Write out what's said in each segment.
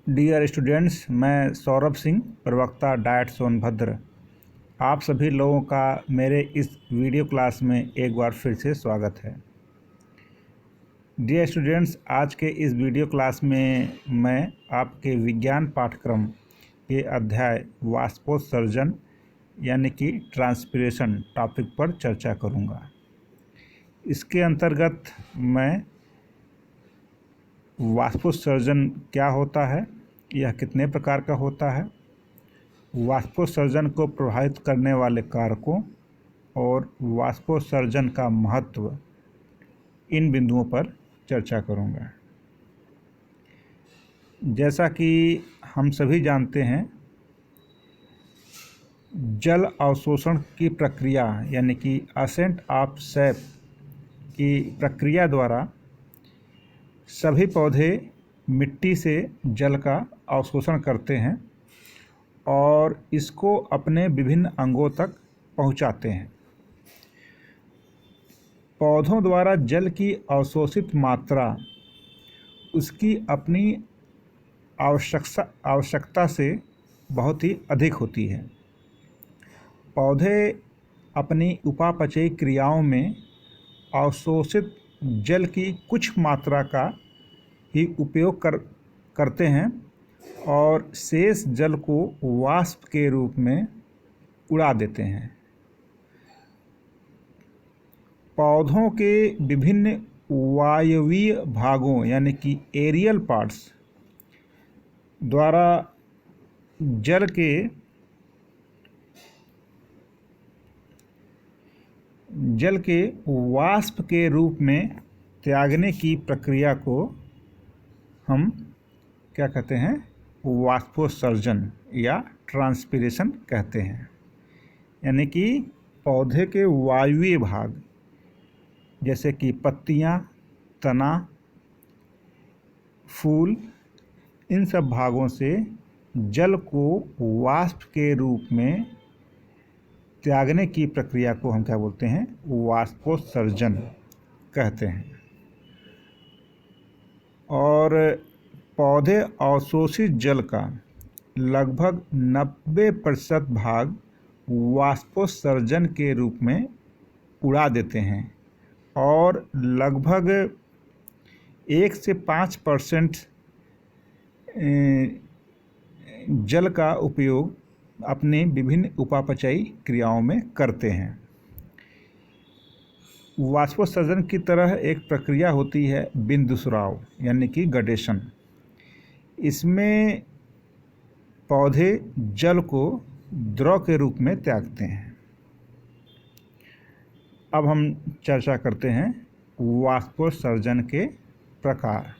Dear students, मैं सौरभ सिंह, प्रवक्ता diet Sonbhadra. आप सभी लोगों का मेरे इस वीडियो क्लास में एक बार फिर से स्वागत है। डियर स्टूडेंट्स, आज के इस वीडियो क्लास में मैं आपके विज्ञान पाठ्यक्रम के अध्याय वाष्पोत्सर्जन यानी कि ट्रांसपिरेशन टॉपिक पर चर्चा करूंगा। इसके अंतर्गत मैं वाष्पोत्सर्जन क्या होता है, यह कितने प्रकार का होता है, वाष्पोत्सर्जन को प्रभावित करने वाले कारकों और वाष्पोत्सर्जन का महत्व, इन बिंदुओं पर चर्चा करूंगा। जैसा कि हम सभी जानते हैं, जल अवशोषण की प्रक्रिया यानी कि असेंट ऑफ सैप की प्रक्रिया द्वारा सभी पौधे मिट्टी से जल का अवशोषण करते हैं और इसको अपने विभिन्न अंगों तक पहुंचाते हैं। पौधों द्वारा जल की अवशोषित मात्रा उसकी अपनी आवश्यकता से बहुत ही अधिक होती है। पौधे अपनी उपापचयी क्रियाओं में अवशोषित जल की कुछ मात्रा का ही उपयोग करते हैं और शेष जल को वाष्प के रूप में उड़ा देते हैं। पौधों के विभिन्न वायवीय भागों यानी कि एरियल पार्ट्स द्वारा जल के वाष्प के रूप में त्यागने की प्रक्रिया को हम क्या कहते हैं, वाष्पोत्सर्जन या ट्रांसपिरेशन कहते हैं। यानी कि पौधे के वायवीय भाग जैसे कि पत्तियां, तना, फूल, इन सब भागों से जल को वाष्प के रूप में त्यागने की प्रक्रिया को हम क्या बोलते हैं, वाष्पोत्सर्जन कहते हैं। और पौधे अवशोषित जल का लगभग 90% भाग वाष्पोत्सर्जन के रूप में उड़ा देते हैं और लगभग 1 से 5% जल का उपयोग अपने विभिन्न उपापचयी क्रियाओं में करते हैं। वाष्पोत्सर्जन की तरह एक प्रक्रिया होती है बिंदुस्राव यानी कि गडेशन। इसमें पौधे जल को द्रव के रूप में त्यागते हैं। अब हम चर्चा करते हैं वाष्पोत्सर्जन के प्रकार।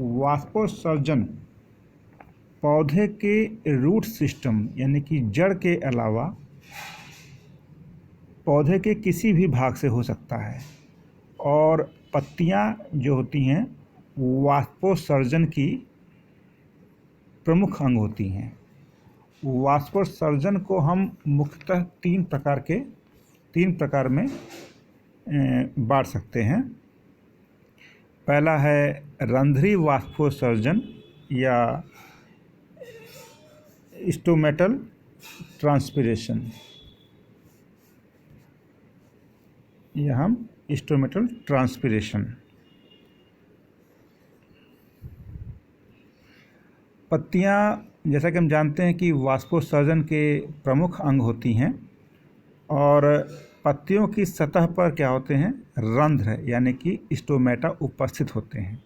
वाष्पोत्सर्जन पौधे के रूट सिस्टम यानी कि जड़ के अलावा पौधे के किसी भी भाग से हो सकता है और पत्तियां जो होती हैं वाष्पोत्सर्जन की प्रमुख अंग होती हैं। वाष्पोत्सर्जन को हम मुख्यतः तीन प्रकार में बांट सकते हैं। पहला है रंध्री वाष्पोत्सर्जन या स्टोमेटल ट्रांसपिरेशन, यह हम स्टोमेटल ट्रांसपिरेशन। पत्तियां जैसा कि हम जानते हैं कि वाष्पोत्सर्जन के प्रमुख अंग होती हैं और पत्तियों की सतह पर क्या होते हैं, रंध्र यानी कि स्टोमेटा उपस्थित होते हैं,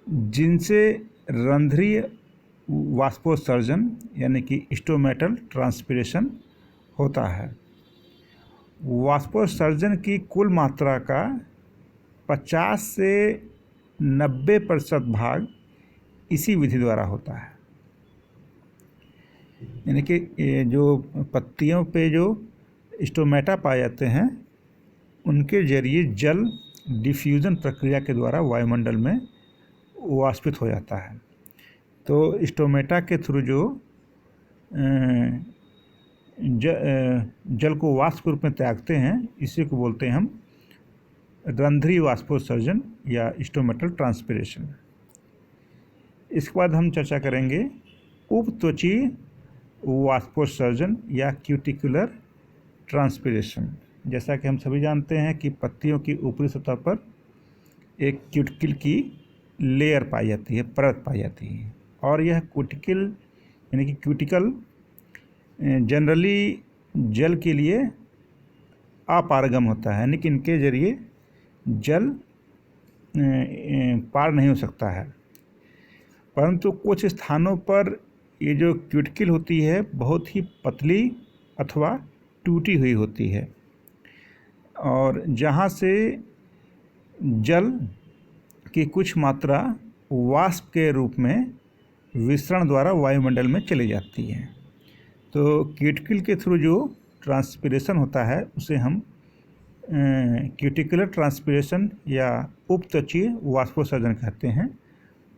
जिनसे रंध्रीय वाष्पोत्सर्जन यानी कि स्टोमेटल ट्रांसपिरेशन होता है। वाष्पोत्सर्जन की कुल मात्रा का 50 से 90% भाग इसी विधि द्वारा होता है। यानी कि जो पत्तियों पे जो स्टोमेटा पाए जाते हैं उनके जरिए जल डिफ्यूजन प्रक्रिया के द्वारा वायुमंडल में वाष्पित हो जाता है। तो स्टोमेटा के थ्रू जो जल को वाष्प के रूप में त्यागते हैं, इसी को बोलते हैं हम रंध्रीय वाष्पोत्सर्जन या स्टोमेटल ट्रांसपिरेशन। इसके बाद हम चर्चा करेंगे उपत्वचीय वाष्पोत्सर्जन या क्यूटिकुलर ट्रांसपिरेशन। जैसा कि हम सभी जानते हैं कि पत्तियों की ऊपरी सतह पर एक क्यूटिकल की लेयर पाई जाती है, परत पाई जाती है, और यह क्यूटिकल जनरली जल के लिए अपारगम होता है, यानी कि इनके जरिए जल पार नहीं हो सकता है। परंतु कुछ स्थानों पर ये जो क्यूटिकल होती है बहुत ही पतली अथवा टूटी हुई होती है, और जहाँ से जल की कुछ मात्रा वाष्प के रूप में विसरण द्वारा वायुमंडल में चली जाती है। तो क्यूटिकल के थ्रू जो ट्रांसपिरेशन होता है उसे हम क्यूटिकुलर ट्रांसपिरेशन या उपत्वचीय वाष्पोत्सर्जन कहते हैं,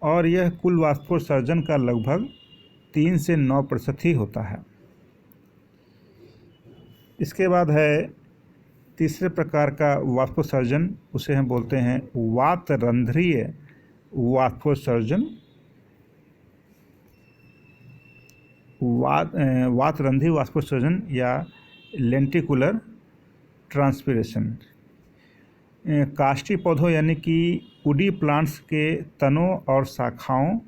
और यह कुल वाष्पोत्सर्जन का लगभग 3 से 9% ही होता है। इसके बाद है तीसरे प्रकार का वाष्पोत्सर्जन, उसे हम बोलते हैं वातरंध्रीय वाष्पोत्सर्जन। वातरंध्रीय वाष्पोत्सर्जन या लेंटिकुलर ट्रांसपिरेशन काष्ठी पौधों यानी कि वुडी प्लांट्स के तनों और शाखाओं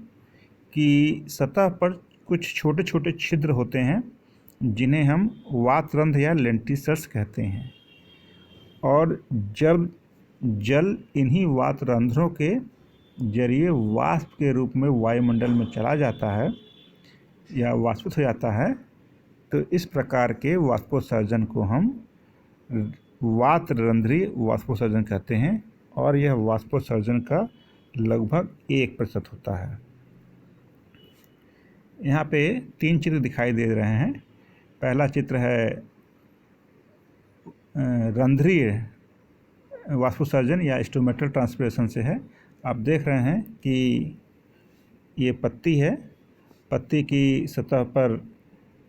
की सतह पर कुछ छोटे छोटे छिद्र होते हैं जिन्हें हम वातरंध्र या लेंटिसल्स कहते हैं, और जब जल इन्हीं वातरंध्रों के जरिए वाष्प के रूप में वायुमंडल में चला जाता है या वाष्पित हो जाता है, तो इस प्रकार के वाष्पोत्सर्जन को हम वातरंध्रीय वाष्पोत्सर्जन कहते हैं, और यह वाष्पोत्सर्जन का लगभग 1% होता है। यहाँ पे 3 चित्र दिखाई दे रहे हैं। पहला चित्र है रंध्रीय वाष्पोत्सर्जन या स्टोमेटल ट्रांसपिरेशन से है। आप देख रहे हैं कि ये पत्ती है, पत्ती की सतह पर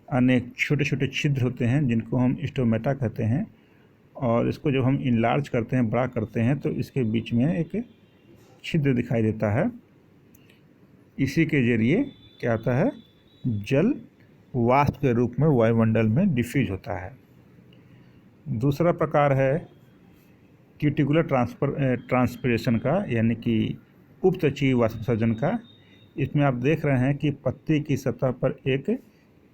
अनेक छोटे छोटे छिद्र होते हैं जिनको हम स्टोमेटा कहते हैं, और इसको जब हम इनलार्ज करते हैं, बड़ा करते हैं, तो इसके बीच में एक छिद्र दिखाई देता है। इसी के जरिए क्या होता है, जल वाष्प के रूप में वायुमंडल में डिफ्यूज होता है। दूसरा प्रकार है क्यूटिकुलर ट्रांसपिरेशन का, यानी कि उपत्वचीय वाष्पोत्सर्जन का। इसमें आप देख रहे हैं कि पत्ती की सतह पर एक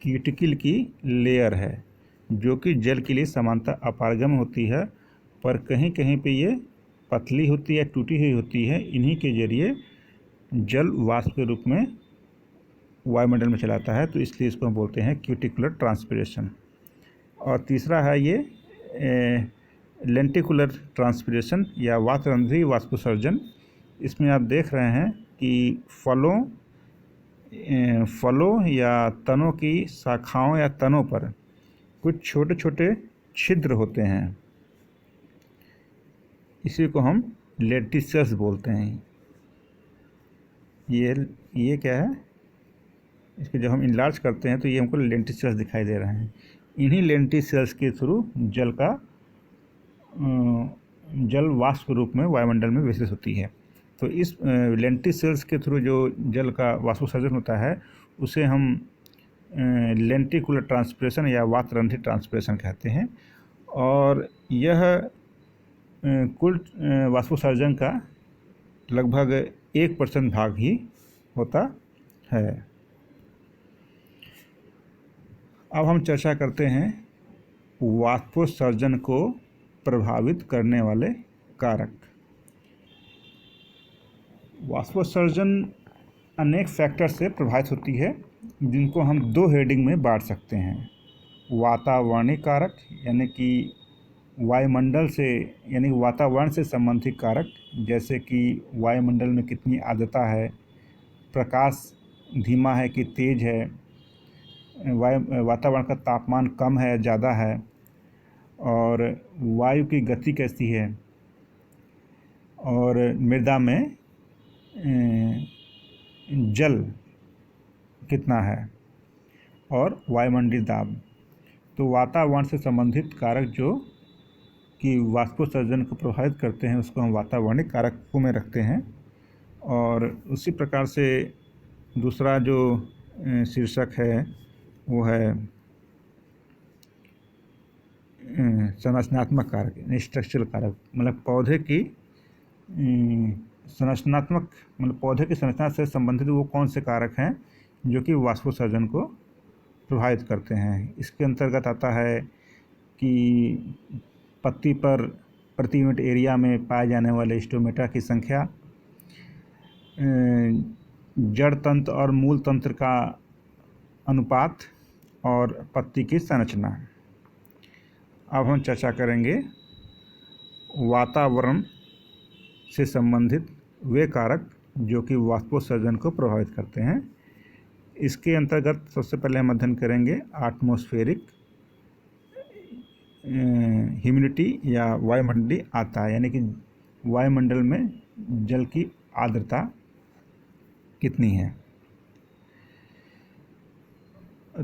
क्यूटिकल की लेयर है जो कि जल के लिए समानतः अपारगम होती है, पर कहीं कहीं पे ये पतली होती है, टूटी हुई होती है। इन्हीं के जरिए जल वाष्प के रूप में वायुमंडल में चलाता है, तो इसलिए इसको हम बोलते हैं क्यूटिकुलर ट्रांसपिरेशन। और तीसरा है ये लेंटिकुलर ट्रांसपिरेशन या वातरंध्रीय वाष्पोत्सर्जन। इसमें आप देख रहे हैं कि फलों या तनों की शाखाओं या तनों पर कुछ छोटे छोटे छिद्र होते हैं, इसी को हम लेंटिसल्स बोलते हैं। ये क्या है, इसको जब हम इनलार्ज करते हैं तो ये हमको लेंटिसल्स दिखाई दे रहे हैं। इन्हीं लेंटिसल्स के थ्रू जल वाष्प के रूप में वायुमंडल में विसरित होती है। तो इस लेंटिसल्स के थ्रू जो जल का वाष्पोत्सर्जन होता है उसे हम लेंटिकुलर ट्रांसपिरेशन या वातरंध्रीय ट्रांसपिरेशन कहते हैं, और यह कुल वाष्पोत्सर्जन का लगभग 1% भाग ही होता है। अब हम चर्चा करते हैं वाष्पोत्सर्जन को प्रभावित करने वाले कारक। वाष्पोत्सर्जन अनेक फैक्टर से प्रभावित होती है, जिनको हम 2 हेडिंग में बांट सकते हैं। वातावरणीय कारक यानी कि वायुमंडल से, यानी वातावरण से संबंधित कारक, जैसे कि वायुमंडल में कितनी आर्द्रता है, प्रकाश धीमा है कि तेज है, वातावरण का तापमान कम है ज़्यादा है, और वायु की गति कैसी है, और मृदा में जल कितना है, और वायुमंडलीय दाब। तो वातावरण से संबंधित कारक जो कि वाष्पोत्सर्जन को प्रभावित करते हैं उसको हम वातावरणिक कारकों में रखते हैं। और उसी प्रकार से दूसरा जो शीर्षक है वो है संरचनात्मक कारक, स्ट्रक्चरल कारक। मतलब पौधे की संरचनात्मक, मतलब पौधे की संरचना से संबंधित वो कौन से कारक हैं जो कि वाष्पोत्सर्जन को प्रभावित करते हैं। इसके अंतर्गत आता है कि पत्ती पर प्रति यूनिट एरिया में पाए जाने वाले स्टोमेटा की संख्या, जड़ तंत्र और मूल तंत्र का अनुपात और पत्ती की संरचना। अब हम चर्चा करेंगे वातावरण से संबंधित वे कारक जो कि वाष्पोत्सर्जन को प्रभावित करते हैं। इसके अंतर्गत सबसे पहले हम अध्ययन करेंगे एटमॉस्फेरिक ह्यूमिडिटी या वायुमंडलीय आता है, यानी कि वायुमंडल में जल की आर्द्रता कितनी है।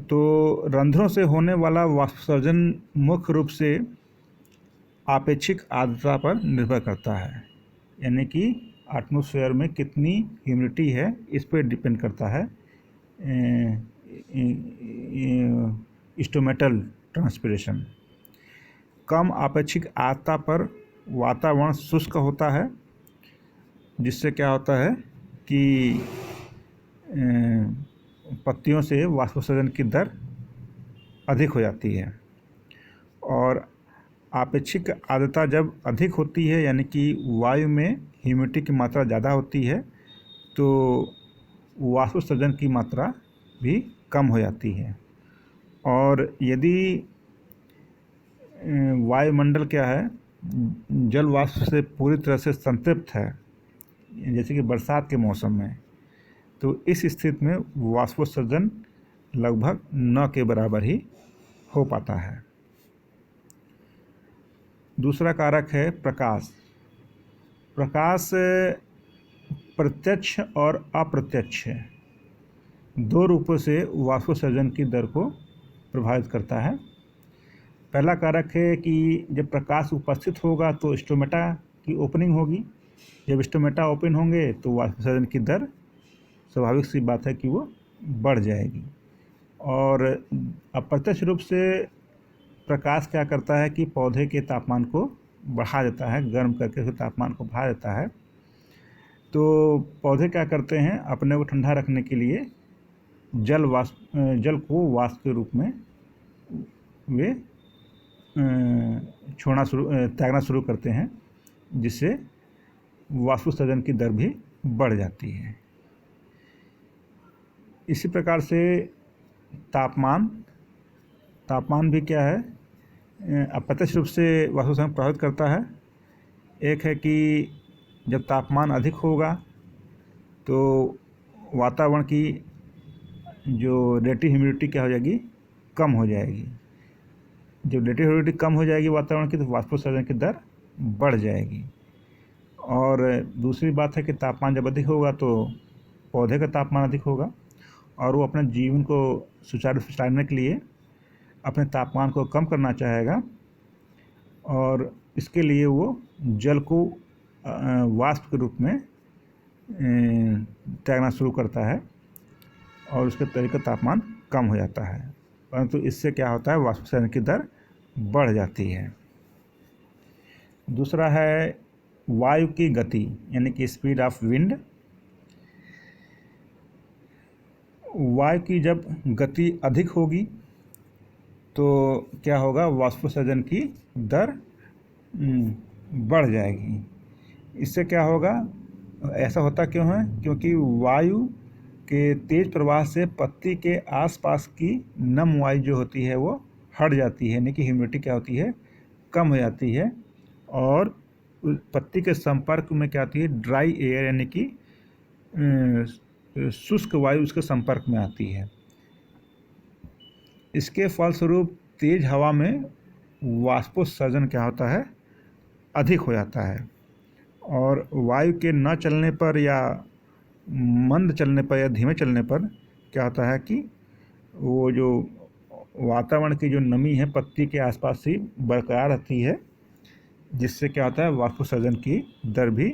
तो रंध्रों से होने वाला वाष्पोत्सर्जन मुख्य रूप से आपेक्षिक आर्द्रता पर निर्भर करता है, यानी कि एटमॉस्फेयर में कितनी ह्यूमिडिटी है इस पर डिपेंड करता है स्टोमेटल ट्रांसपिरेशन। कम आपेक्षिक आर्द्रता पर वातावरण शुष्क होता है, जिससे क्या होता है कि पत्तियों से वाष्पोत्सर्जन की दर अधिक हो जाती है। और आपेक्षिक आर्द्रता जब अधिक होती है, यानी कि वायु में ह्यूमिडिटी की मात्रा ज़्यादा होती है, तो वाष्पोत्सर्जन की मात्रा भी कम हो जाती है। और यदि वायुमंडल क्या है, जल वाष्प से पूरी तरह से संतृप्त है, जैसे कि बरसात के मौसम में, तो इस स्थिति में वाष्पोत्सर्जन लगभग न के बराबर ही हो पाता है। दूसरा कारक है प्रकाश। प्रकाश प्रत्यक्ष और अप्रत्यक्ष दो रूपों से वाष्पोत्सर्जन की दर को प्रभावित करता है। पहला कारक है कि जब प्रकाश उपस्थित होगा तो स्टोमेटा की ओपनिंग होगी। जब स्टोमेटा ओपन होंगे तो वाष्पोत्सर्जन की दर स्वाभाविक सी बात है कि वो बढ़ जाएगी। और अप्रत्यक्ष रूप से प्रकाश क्या करता है कि पौधे के तापमान को बढ़ा देता है, गर्म करके उसके तापमान को बढ़ा देता है। तो पौधे क्या करते हैं, अपने को ठंडा रखने के लिए जल को वाष्प के रूप में वे त्यागना शुरू करते हैं, जिससे वाष्पोत्सर्जन की दर भी बढ़ जाती है। इसी प्रकार से तापमान भी क्या है, अप्रत्यक्ष रूप से वाष्पोत्सर्जन प्रभावित करता है। एक है कि जब तापमान अधिक होगा तो वातावरण की जो रिलेटिव ह्यूमिडिटी क्या हो जाएगी, कम हो जाएगी। जब रिलेटिव ह्यूमिडिटी कम हो जाएगी वातावरण की, तो वाष्पोत्सर्जन की दर बढ़ जाएगी। और दूसरी बात है कि तापमान जब अधिक होगा तो पौधे का तापमान अधिक होगा और वो अपने जीवन को सुचारू रूप से चलाने के लिए अपने तापमान को कम करना चाहेगा, और इसके लिए वो जल को वाष्प के रूप में त्यागना शुरू करता है और उसके तरीके तापमान कम हो जाता है। परंतु इससे क्या होता है, वाष्पोत्सर्जन की दर बढ़ जाती है। दूसरा है वायु की गति, यानी कि स्पीड ऑफ विंड। वायु की जब गति अधिक होगी तो क्या होगा, वाष्पोत्सर्जन की दर बढ़ जाएगी। इससे क्या होगा, ऐसा होता क्यों है, क्योंकि वायु के तेज प्रवाह से पत्ती के आसपास की नम वायु जो होती है वो हट जाती है, यानी कि ह्यूमिडिटी क्या होती है, कम हो जाती है। और पत्ती के संपर्क में क्या आती है, ड्राई एयर, यानी कि शुष्क वायु उसके संपर्क में आती है। इसके फलस्वरूप तेज हवा में वाष्पोत्सर्जन क्या होता है, अधिक हो जाता है। और वायु के न चलने पर या मंद चलने पर या धीमे चलने पर क्या होता है कि वो जो वातावरण की जो नमी है पत्ती के आसपास ही बरकरार रहती है, जिससे क्या होता है, वाष्पोत्सर्जन की दर भी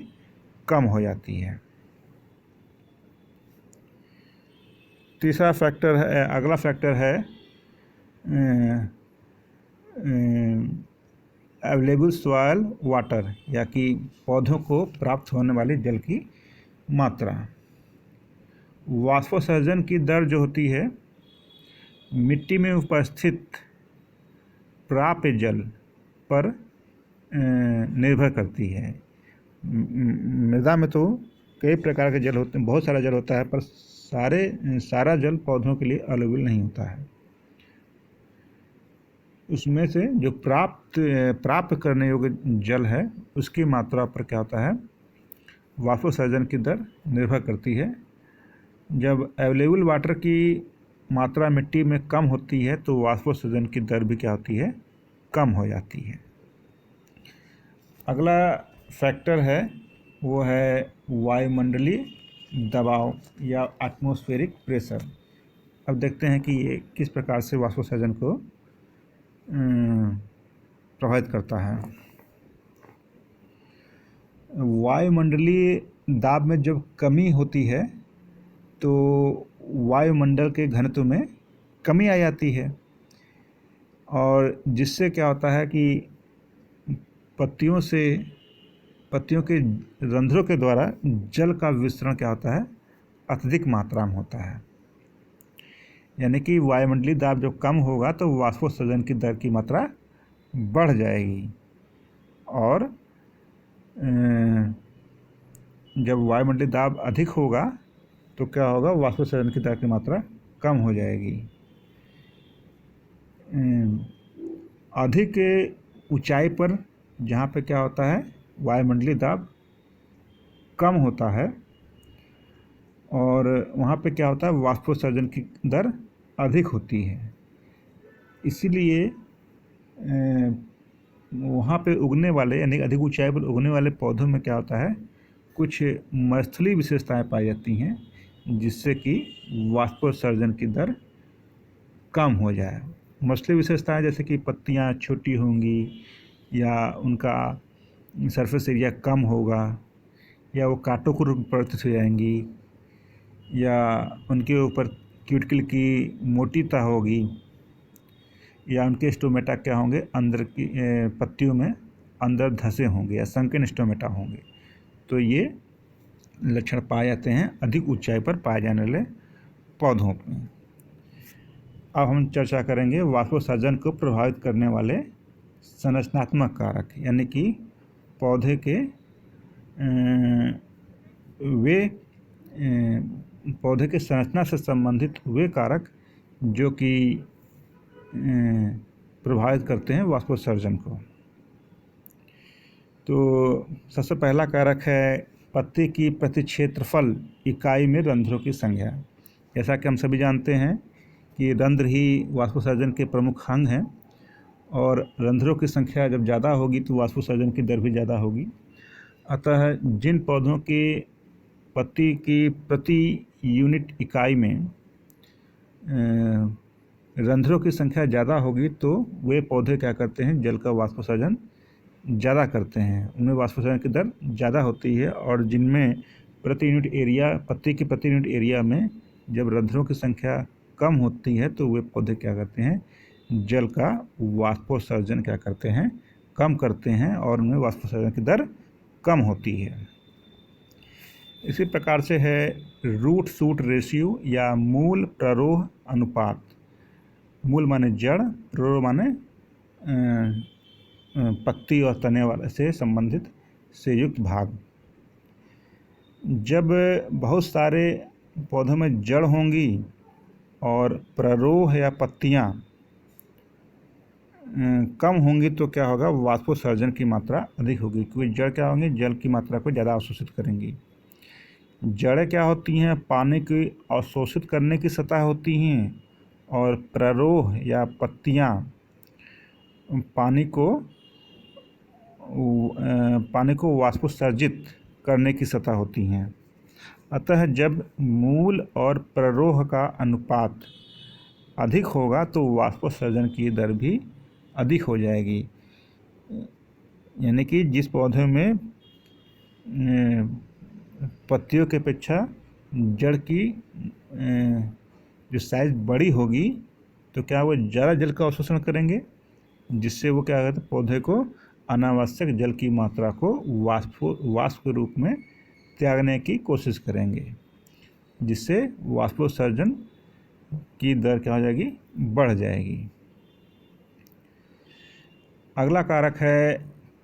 कम हो जाती है। तीसरा फैक्टर है, अगला फैक्टर है अवेलेबल सॉइल वाटर, या कि पौधों को प्राप्त होने वाली जल की मात्रा। वाष्पोत्सर्जन की दर जो होती है मिट्टी में उपस्थित प्राप्य जल पर निर्भर करती है। मृदा में तो कई प्रकार के जल होते हैं, बहुत सारा जल होता है, पर सारा जल पौधों के लिए अवेलेबल नहीं होता है। उसमें से जो प्राप्त करने योग्य जल है उसकी मात्रा पर क्या होता है, वाष्पोत्सर्जन की दर निर्भर करती है। जब अवेलेबल वाटर की मात्रा मिट्टी में कम होती है तो वाष्पोत्सर्जन की दर भी क्या होती है, कम हो जाती है। अगला फैक्टर है वो है वायुमंडलीय दबाव या एटमॉस्फेरिक प्रेशर। अब देखते हैं कि ये किस प्रकार से वाष्पोत्सर्जन को प्रभावित करता है। वायुमंडलीय दाब में जब कमी होती है तो वायुमंडल के घनत्व में कमी आ जाती है, और जिससे क्या होता है कि पत्तियों के रंध्रों के द्वारा जल का विसरण क्या होता है, अत्यधिक मात्रा में होता है। यानी कि वायुमंडलीय दाब जब कम होगा तो वाष्पोत्सर्जन की दर की मात्रा बढ़ जाएगी, और जब वायुमंडलीय दाब अधिक होगा तो क्या होगा, वाष्पोत्सर्जन की दर की मात्रा कम हो जाएगी। अधिक ऊंचाई पर जहाँ पे क्या होता है, वायुमंडलीय दाब कम होता है, और वहाँ पे क्या होता है, वाष्पोत्सर्जन की दर अधिक होती है। इसीलिए वहाँ पे उगने वाले, यानी अधिक ऊंचाई पर उगने वाले पौधों में क्या होता है, कुछ मस्थलीय विशेषताएं पाई जाती हैं, जिससे कि वाष्पोत्सर्जन की दर कम हो जाए। मछली विशेषताएं जैसे कि पत्तियां छोटी होंगी, या उनका सरफेस एरिया कम होगा, या वो कांटों को परिवर्तित हो जाएंगी, या उनके ऊपर क्यूटिकल की मोटीता होगी, या उनके स्टोमेटा क्या होंगे, अंदर की पत्तियों में अंदर धंसे होंगे, या संकीर्ण स्टोमेटा होंगे। तो ये लक्षण पाए जाते हैं अधिक ऊंचाई पर पाए जाने वाले पौधों में। अब हम चर्चा करेंगे वाष्पोत्सर्जन को प्रभावित करने वाले संरचनात्मक कारक, यानी कि पौधे के पौधे के संरचना से संबंधित वे कारक जो कि प्रभावित करते हैं वाष्पोत्सर्जन को। तो सबसे पहला कारक है पत्ती की प्रति क्षेत्रफल इकाई में रंध्रों की संख्या। जैसा कि हम सभी जानते हैं कि रंध्र ही वाष्पोत्सर्जन के प्रमुख अंग हैं, और रंध्रों की संख्या जब ज़्यादा होगी तो वाष्पोत्सर्जन की दर भी ज़्यादा होगी। अतः जिन पौधों के पत्ती की प्रति यूनिट इकाई में रंध्रों की संख्या ज़्यादा होगी तो वे पौधे क्या करते हैं, जल का वाष्पोत्सर्जन ज़्यादा करते हैं, उनमें वाष्पोत्सर्जन की दर ज़्यादा होती है। और जिनमें प्रति यूनिट एरिया, पत्ती की प्रति यूनिट एरिया में जब रंध्रों की संख्या कम होती है तो वे पौधे क्या करते हैं, जल का वाष्पोत्सर्जन क्या करते हैं, कम करते हैं, और उनमें वाष्पोत्सर्जन की दर कम होती है। इसी प्रकार से है रूट शूट रेशियो या मूल प्ररोह अनुपात। मूल माने जड़, प्ररोह माने पत्ती और तने वाले से संबंधित से युक्त भाग। जब बहुत सारे पौधों में जड़ होंगी और प्ररोह या पत्तियां कम होंगी तो क्या होगा, वाष्पोत्सर्जन की मात्रा अधिक होगी, क्योंकि जड़ क्या होंगी, जल की मात्रा को ज़्यादा अवशोषित करेंगी। जड़ें क्या होती हैं, पानी की अवशोषित करने की सतह होती हैं, और प्ररोह या पत्तियां पानी को वाष्पोत्सर्जित करने की सतह होती हैं। अतः जब मूल और प्ररोह का अनुपात अधिक होगा तो वाष्पोत्सर्जन की दर भी अधिक हो जाएगी। यानी कि जिस पौधे में पत्तियों की अपेक्षा जड़ की जो साइज़ बड़ी होगी तो क्या वो ज़्यादा जल का अवशोषण करेंगे, जिससे वो क्या कहते हैं पौधे को अनावश्यक जल की मात्रा को वाष्प के रूप में त्यागने की कोशिश करेंगे, जिससे वाष्पोत्सर्जन की दर क्या हो जाएगी, बढ़ जाएगी। अगला कारक है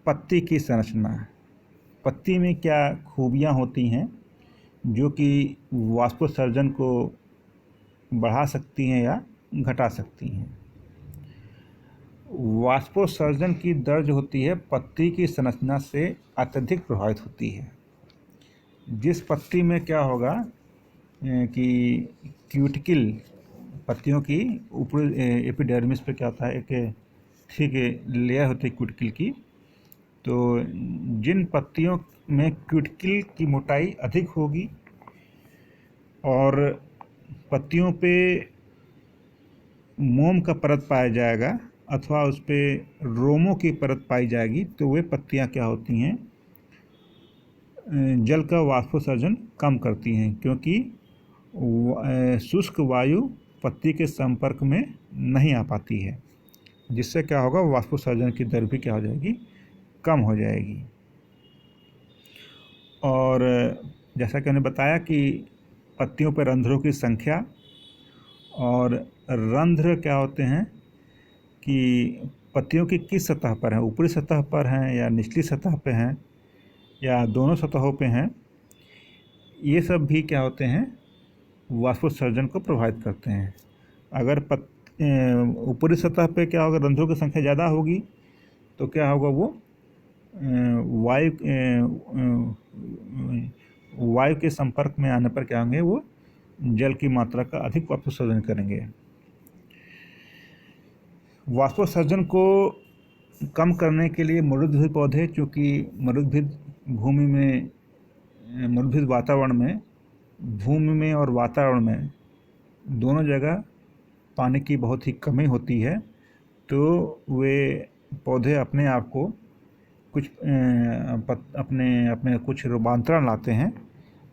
पत्ती की संरचना। पत्ती में क्या खूबियाँ होती हैं जो कि वाष्पोत्सर्जन को बढ़ा सकती हैं या घटा सकती हैं। वाष्पोत्सर्जन की दर जो होती है पत्ती की संरचना से अत्यधिक प्रभावित होती है। जिस पत्ती में क्या होगा कि क्यूटिकल पत्तियों की ऊपरी एपिडर्मिस पे क्या होता है, एक ठीक लेयर होती है क्यूटिकल की, तो जिन पत्तियों में क्यूटिकल की मोटाई अधिक होगी और पत्तियों पे मोम का परत पाया जाएगा अथवा उस पर रोमों की परत पाई जाएगी, तो वे पत्तियां क्या होती हैं, जल का वाष्पोत्सर्जन कम करती हैं, क्योंकि शुष्क वायु पत्ती के संपर्क में नहीं आ पाती है, जिससे क्या होगा वाष्पोत्सर्जन की दर भी क्या हो जाएगी, कम हो जाएगी। और जैसा कि मैंने बताया कि पत्तियों पर रंध्रों की संख्या, और रंध्र क्या होते हैं कि पत्तियों की किस सतह पर हैं, ऊपरी सतह पर हैं या निचली सतह पर हैं या दोनों सतहों पे हैं, ये सब भी क्या होते हैं, वाष्पोत्सर्जन को प्रभावित करते हैं। अगर ऊपरी सतह पे क्या होगा, रंध्रों की संख्या ज़्यादा होगी तो क्या होगा, वो वायु के संपर्क में आने पर क्या होंगे, वो जल की मात्रा का अधिक वाष्पोत्सर्जन करेंगे। वाष्पोत्सर्जन को कम करने के लिए मरुद्भिद पौधे, चूँकि मरुद्भिद भूमि में, मरुद्भिद वातावरण में, भूमि में और वातावरण में दोनों जगह पानी की बहुत ही कमी होती है, तो वे पौधे अपने आप को कुछ अपने कुछ रूपांतरण लाते हैं,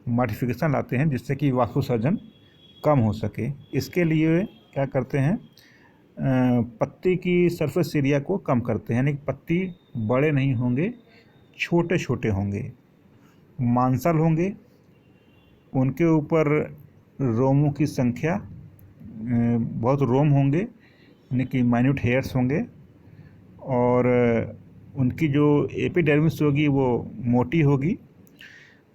मॉडिफिकेशन लाते हैं, जिससे कि वाष्पोत्सर्जन कम हो सके। इसके लिए क्या करते हैं, पत्ती की सरफेस एरिया को कम करते हैं, यानी पत्ती बड़े नहीं होंगे, छोटे छोटे होंगे, मांसल होंगे, उनके ऊपर रोमों की संख्या, बहुत रोम होंगे, यानी कि माइन्यूट हेयर्स होंगे, और उनकी जो एपिडर्मिस होगी वो मोटी होगी,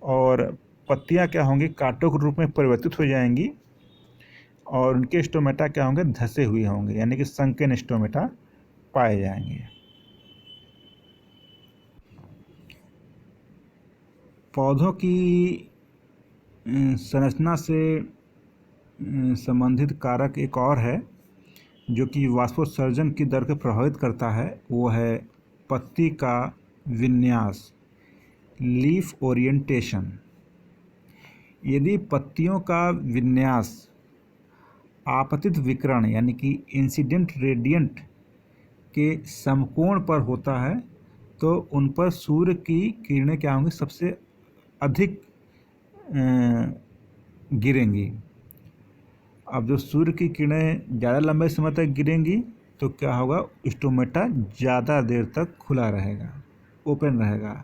और पत्तियां क्या होंगी, कांटों के रूप में परिवर्तित हो जाएंगी, और उनके स्टोमेटा क्या होंगे, धसे हुए होंगे, यानी कि संकीर्ण स्टोमेटा पाए जाएंगे। पौधों की संरचना से संबंधित कारक एक और है जो कि वाष्पोत्सर्जन की दर को प्रभावित करता है, वो है पत्ती का विन्यास, लीफ ओरिएंटेशन। यदि पत्तियों का विन्यास आपतित विकिरण यानी कि इंसिडेंट रेडिएंट के समकोण पर होता है, तो उन पर सूर्य की किरणें क्या होंगी, सबसे अधिक गिरेंगी। अब जो सूर्य की किरणें ज़्यादा लंबे समय तक गिरेंगी तो क्या होगा, स्टोमेटा ज़्यादा देर तक खुला रहेगा, ओपन रहेगा,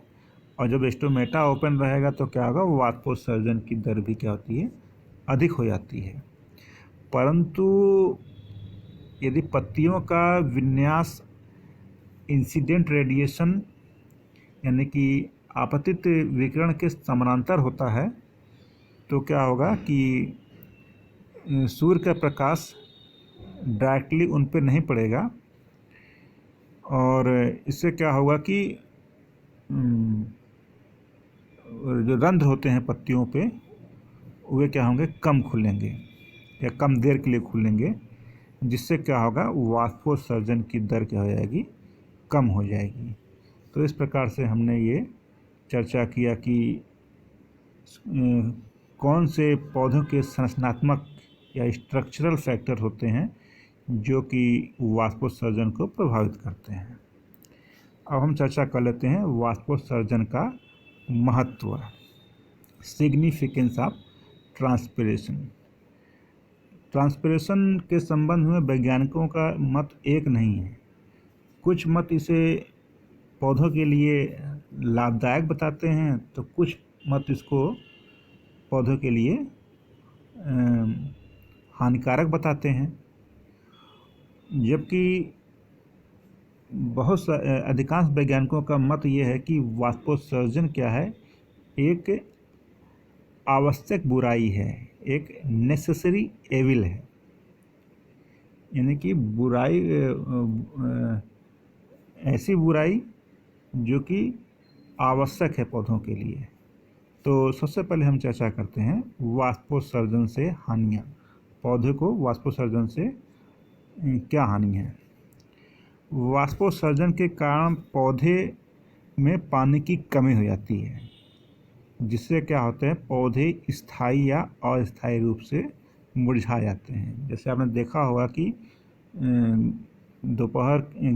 और जब स्टोमेटा ओपन रहेगा तो क्या होगा, वाष्पोत्सर्जन की दर भी क्या होती है, अधिक हो जाती है। परंतु यदि पत्तियों का विन्यास इंसिडेंट रेडिएशन यानी कि आपतित विकिरण के समानांतर होता है, तो क्या होगा कि सूर्य का प्रकाश डायरेक्टली उन पर नहीं पड़ेगा, और इससे क्या होगा कि जो रंध्र होते हैं पत्तियों पे, वे क्या होंगे, कम खुलेंगे या कम देर के लिए खुलेंगे, जिससे क्या होगा, वाष्पोत्सर्जन की दर क्या हो जाएगी, कम हो जाएगी। तो इस प्रकार से हमने ये चर्चा किया कि कौन से पौधों के संरचनात्मक या स्ट्रक्चरल फैक्टर होते हैं जो कि वाष्पोत्सर्जन को प्रभावित करते हैं। अब हम चर्चा कर लेते हैं वाष्पोत्सर्जन का महत्व, सिग्निफिकेंस ऑफ ट्रांसपिरेशन। ट्रांसपिरेशन के संबंध में वैज्ञानिकों का मत एक नहीं है। कुछ मत इसे पौधों के लिए लाभदायक बताते हैं, तो कुछ मत इसको पौधों के लिए हानिकारक बताते हैं। जबकि अधिकांश वैज्ञानिकों का मत ये है कि वाष्पोत्सर्जन क्या है, एक आवश्यक बुराई है, एक नेसेसरी एविल है। यानी कि बुराई, ऐसी बुराई जो कि आवश्यक है पौधों के लिए। तो सबसे पहले हम चर्चा करते हैं वाष्पोत्सर्जन से हानियाँ। पौधे को वाष्पोत्सर्जन से क्या हानि है। वाष्पोत्सर्जन के कारण पौधे में पानी की कमी हो जाती है, जिससे क्या होता है, पौधे स्थायी या अस्थायी रूप से मुरझा जाते हैं। जैसे आपने देखा होगा कि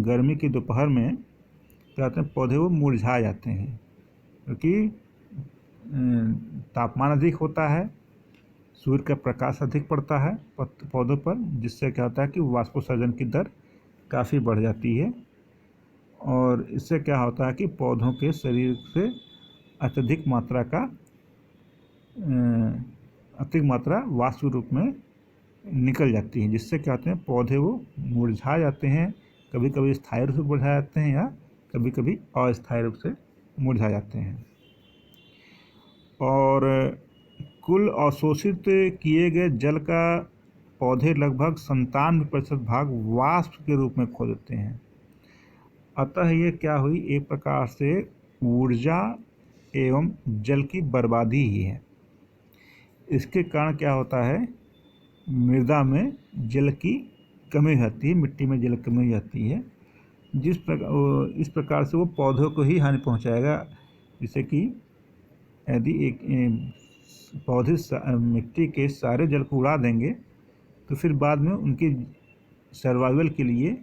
गर्मी की दोपहर में क्या होते हैं, पौधे वो मुरझा जाते हैं, क्योंकि तापमान अधिक होता है, सूर्य का प्रकाश अधिक पड़ता है पौधों पर, जिससे क्या होता है कि वाष्पोत्सर्जन की दर काफ़ी बढ़ जाती है। और इससे क्या होता है कि पौधों के शरीर से अत्यधिक मात्रा वाष्प रूप में निकल जाती है, जिससे क्या होते हैं, पौधे वो मुरझा जाते हैं। कभी कभी स्थायी रूप से मुरझा जाते हैं या कभी कभी अस्थायी रूप से मुरझा जाते हैं। और कुल अवशोषित किए गए जल का पौधे लगभग 97% भाग वाष्प के रूप में खो देते हैं। अतः ये क्या हुई, एक प्रकार से ऊर्जा एवं जल की बर्बादी ही है। इसके कारण क्या होता है, मृदा में जल की कमी होती है, मिट्टी में जल की कमी जाती है, इस प्रकार से वो पौधों को ही हानि पहुंचाएगा। जैसे कि यदि एक पौधे मिट्टी के सारे जल को उड़ा देंगे, तो फिर बाद में उनकी सर्वाइवल के लिए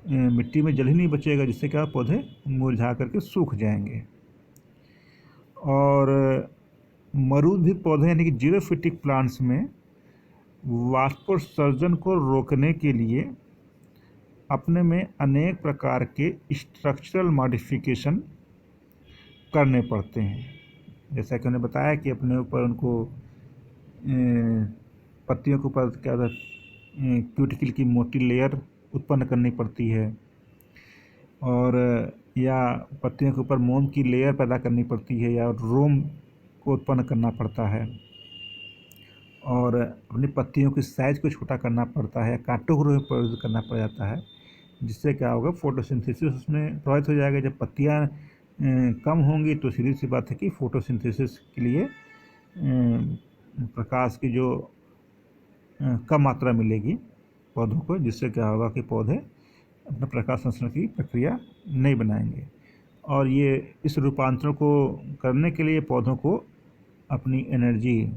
मिट्टी में जल ही नहीं बचेगा, जिससे क्या पौधे मुरझा करके सूख जाएंगे। और मरूदभित्त पौधे यानी कि जीरोफिटिक प्लांट्स में वाष्पोत्सर्जन को रोकने के लिए अपने में अनेक प्रकार के स्ट्रक्चरल मॉडिफिकेशन करने पड़ते हैं। जैसा कि उन्होंने बताया कि अपने ऊपर उनको पत्तियों के ऊपर क्या होता है, क्यूटिकल की मोटी लेयर उत्पन्न करनी पड़ती है, और या पत्तियों के ऊपर मोम की लेयर पैदा करनी पड़ती है, या रोम को उत्पन्न करना पड़ता है, और अपनी पत्तियों की साइज को छोटा करना पड़ता है, कांटों को प्रयोग करना पड़ जाता है, जिससे क्या होगा, फोटोसिंथेसिस उसमें प्रभावित हो जाएगा। जब पत्तियाँ कम होंगी तो सीधी सी बात है कि फोटोसिंथेसिस के लिए प्रकाश की जो कम मात्रा मिलेगी पौधों को, जिससे क्या होगा कि पौधे अपना प्रकाश संश्लेषण की प्रक्रिया नहीं बनाएंगे। और ये इस रूपांतरण को करने के लिए पौधों को अपनी एनर्जी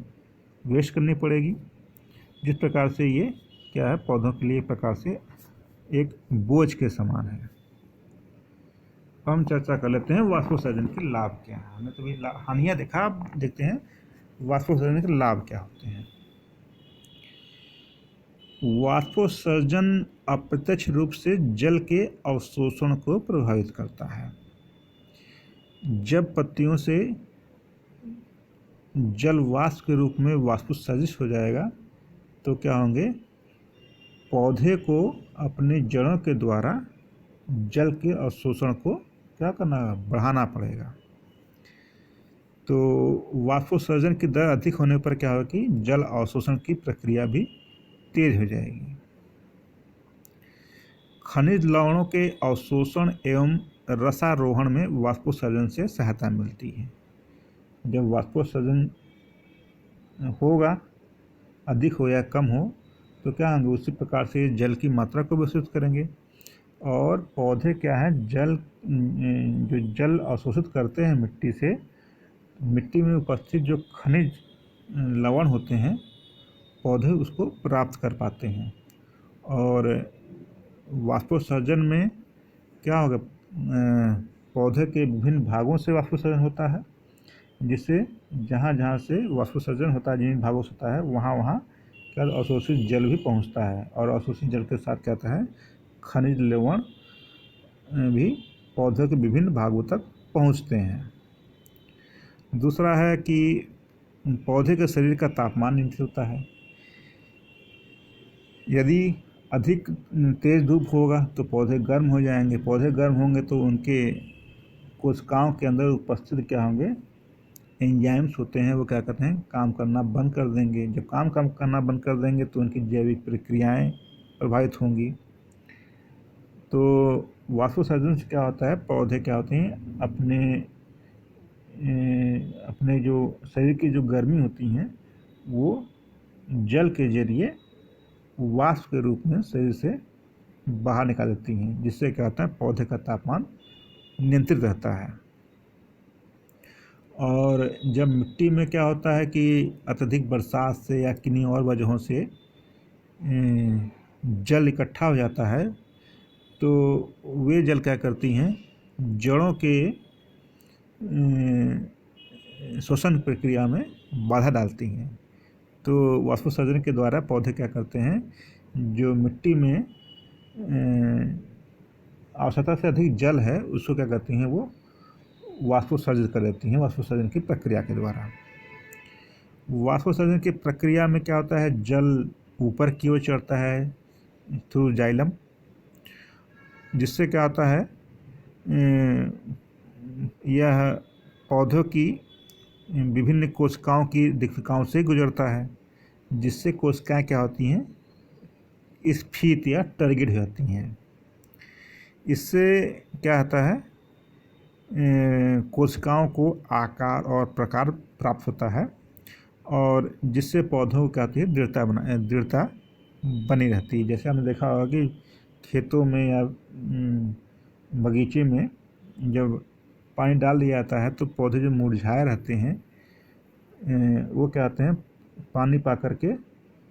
वेस्ट करनी पड़ेगी, जिस प्रकार से ये क्या है, पौधों के लिए एक प्रकार से एक बोझ के समान है। हम चर्चा कर लेते हैं वाष्पोत्सर्जन के लाभ क्या है। हमने तो भी हानियाँ देखा, अब देखते हैं वाष्पोत्सर्जन के लाभ क्या होते हैं। वाष्पोत्सर्जन अप्रत्यक्ष रूप से जल के अवशोषण को प्रभावित करता है। जब पत्तियों से जल वाष्प के रूप में वाष्पोत्सर्जित हो जाएगा, तो क्या होंगे, पौधे को अपने जड़ों के द्वारा जल के अवशोषण को क्या करना, बढ़ाना पड़ेगा। तो वाष्पोत्सर्जन की दर अधिक होने पर क्या होगा कि जल अवशोषण की प्रक्रिया भी तेज हो जाएगी। खनिज लवणों के अवशोषण एवं रसारोहण में वाष्पोत्सर्जन से सहायता मिलती है। जब वाष्पोत्सर्जन होगा, अधिक हो या कम हो, तो क्या होंगे, उसी प्रकार से जल की मात्रा को विस्तृत करेंगे। और पौधे क्या है, जो जल अवशोषित करते हैं मिट्टी से, मिट्टी में उपस्थित जो खनिज लवण होते हैं, पौधे उसको प्राप्त कर पाते हैं। और वाष्पोत्सर्जन में क्या होगा, पौधे के विभिन्न भागों से वाष्पोत्सर्जन होता है, जिससे जहाँ जहाँ से वाष्पोत्सर्जन होता है, जिन भागों से होता है, वहाँ वहाँ क्या अवशोषित जल भी पहुँचता है, और अवशोषित जल के साथ क्या होता है, खनिज लवण भी पौधे के विभिन्न भागों तक पहुँचते हैं। दूसरा है कि पौधे के शरीर का तापमान नियंत्रित होता है। यदि अधिक तेज़ धूप होगा तो पौधे गर्म हो जाएंगे, पौधे गर्म होंगे तो उनके कोशिकाओं के अंदर उपस्थित क्या होंगे, एंजाइम्स होते हैं, वो क्या करते हैं, काम करना बंद कर देंगे। जब काम करना बंद कर देंगे तो उनकी जैविक प्रक्रियाएं प्रभावित होंगी। तो वाष्पोत्सर्जन से क्या होता है, पौधे क्या होते हैं, अपने जो शरीर की जो गर्मी होती हैं वो जल के जरिए वाष्प के रूप में शरीर से बाहर निकाल देती हैं, जिससे क्या होता है, पौधे का तापमान नियंत्रित रहता है। और जब मिट्टी में क्या होता है कि अत्यधिक बरसात से या किन्हीं और वजहों से जल इकट्ठा हो जाता है, तो वे जल क्या करती हैं, जड़ों के श्वसन प्रक्रिया में बाधा डालती हैं। तो वाष्पोत्सर्जन के द्वारा पौधे क्या करते हैं, जो मिट्टी में आवश्यकता से अधिक जल है उसको क्या करती हैं, वो वाष्पोत्सर्जित कर देती हैं वाष्पोत्सर्जन की प्रक्रिया के द्वारा। वाष्पोत्सर्जन की प्रक्रिया में क्या होता है, जल ऊपर की ओर चढ़ता है थ्रू जाइलम, जिससे क्या होता है, यह पौधों की विभिन्न कोशिकाओं की दिक्कतों से गुजरता है, जिससे कोशिकाएं क्या होती हैं, स्फीत या टर्गिड हो जाती हैं। इससे क्या होता है, कोशिकाओं को आकार और प्रकार प्राप्त होता है, और जिससे पौधों को क्या होती है, दृढ़ता बनी रहती है। जैसे हमने देखा होगा कि खेतों में या बगीचे में जब पानी डाल दिया जाता है तो पौधे जो मुरझाए रहते हैं वो क्या होते हैं, पानी पा करके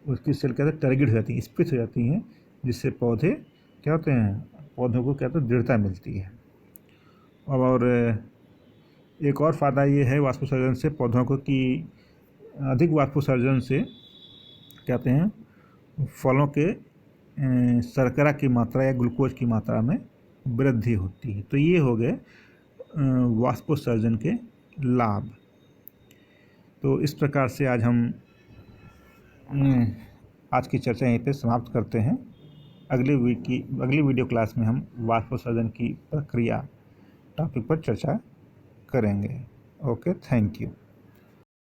उसकी सेल क्या होती है, टर्गिड हो जाती है, स्फीत हो जाती हैं, जिससे पौधे क्या होते हैं, पौधों को क्या होता है, दृढ़ता मिलती है। और एक और फ़ायदा ये है वाष्पोत्सर्जन से पौधों को कि अधिक वाष्पोत्सर्जन से क्या कहते हैं, फलों के शर्करा की मात्रा या ग्लूकोज की मात्रा में वृद्धि होती है। तो ये हो गए वाष्पोत्सर्जन के लाभ। तो इस प्रकार से आज हम आज की चर्चा यहीं पे समाप्त करते हैं। अगली वीडियो क्लास में हम वाष्पोत्सर्जन की प्रक्रिया टॉपिक पर चर्चा करेंगे। Okay, thank you.